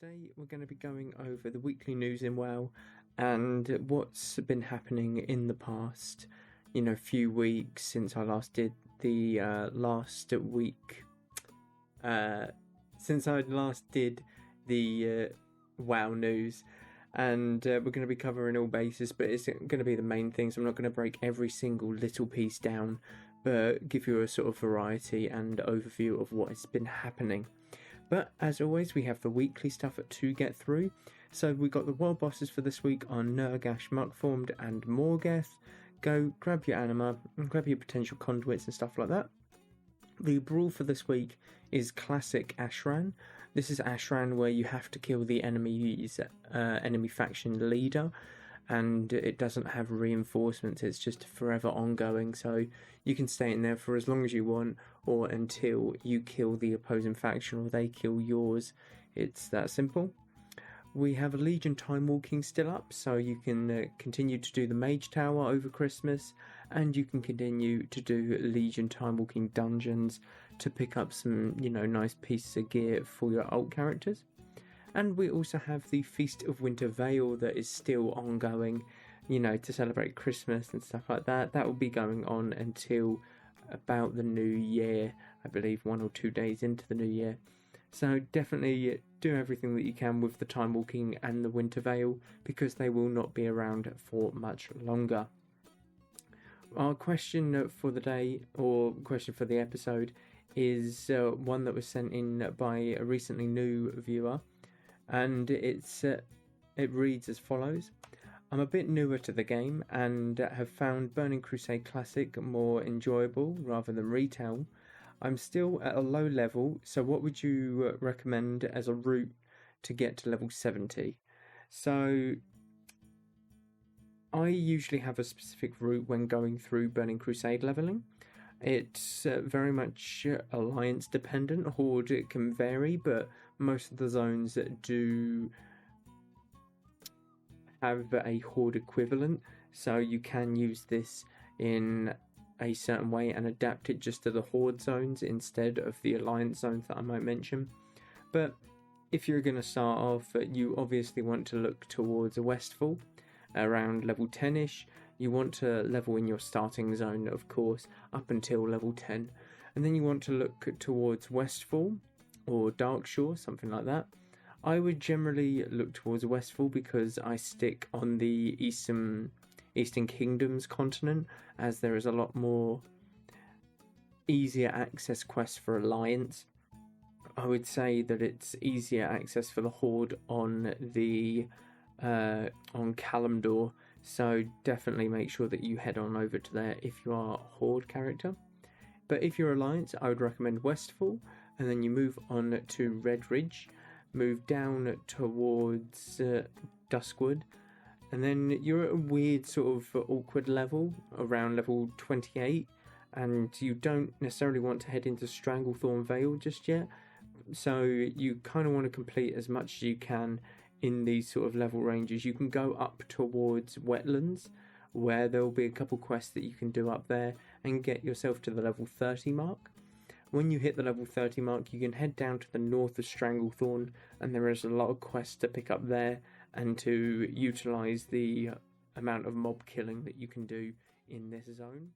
Today we're going to be going over the weekly news in WoW and what's been happening in the past, few weeks since I last did the WoW news. And we're going to be covering all bases, but it's going to be the main things. I'm not going to break every single little piece down, but give you a sort of variety and overview of what has been happening. But as always, we have the weekly stuff to get through. So we got the world bosses for this week on Nurgash, Muckformed and Morgeth. Go grab your anima and grab your potential conduits and stuff like that. The brawl for this week is classic Ashran. This is Ashran where you have to kill the enemy faction leader, and it doesn't have reinforcements. It's just forever ongoing, so you can stay in there for as long as you want or until you kill the opposing faction or they kill yours. It's that simple. We have a Legion time walking still up, so you can continue to do the Mage Tower over Christmas, and you can continue to do Legion time walking dungeons to pick up some, nice pieces of gear for your alt characters. And we also have the Feast of Winter Veil that is still ongoing, to celebrate Christmas and stuff like that. That will be going on until about the new year, I believe 1 or 2 days into the new year. So definitely do everything that you can with the Time Walking and the Winter Veil, because they will not be around for much longer. Our question for the day, or question for the episode, is one that was sent in by a recently new viewer, and it reads as follows. I'm a bit newer to the game and have found Burning Crusade Classic more enjoyable rather than retail. I'm still at a low level, so what would you recommend as a route to get to level 70? So I usually have a specific route when going through Burning Crusade leveling. It's very much alliance dependent. Horde, it can vary, but most of the zones do have a Horde equivalent, so you can use this in a certain way and adapt it just to the Horde zones instead of the alliance zones that I might mention. But if you're going to start off, you obviously want to look towards a Westfall around level 10ish. You want to level in your starting zone, of course, up until level 10, and then you want to look towards Westfall or Darkshore, something like that. I would generally look towards Westfall because I stick on the Eastern Kingdoms continent, as there is a lot more easier access quests for Alliance. I would say that it's easier access for the Horde on Kalimdor, so definitely make sure that you head on over to there if you are a Horde character. But if you're Alliance, I would recommend Westfall, and then you move on to Red Ridge, move down towards Duskwood, and then you're at a weird sort of awkward level, around level 28, and you don't necessarily want to head into Stranglethorn Vale just yet, so you kind of want to complete as much as you can in these sort of level ranges. You can go up towards Wetlands, where there will be a couple quests that you can do up there and get yourself to the level 30 mark. When you hit the level 30 mark, you can head down to the north of Stranglethorn, and there is a lot of quests to pick up there and to utilise the amount of mob killing that you can do in this zone.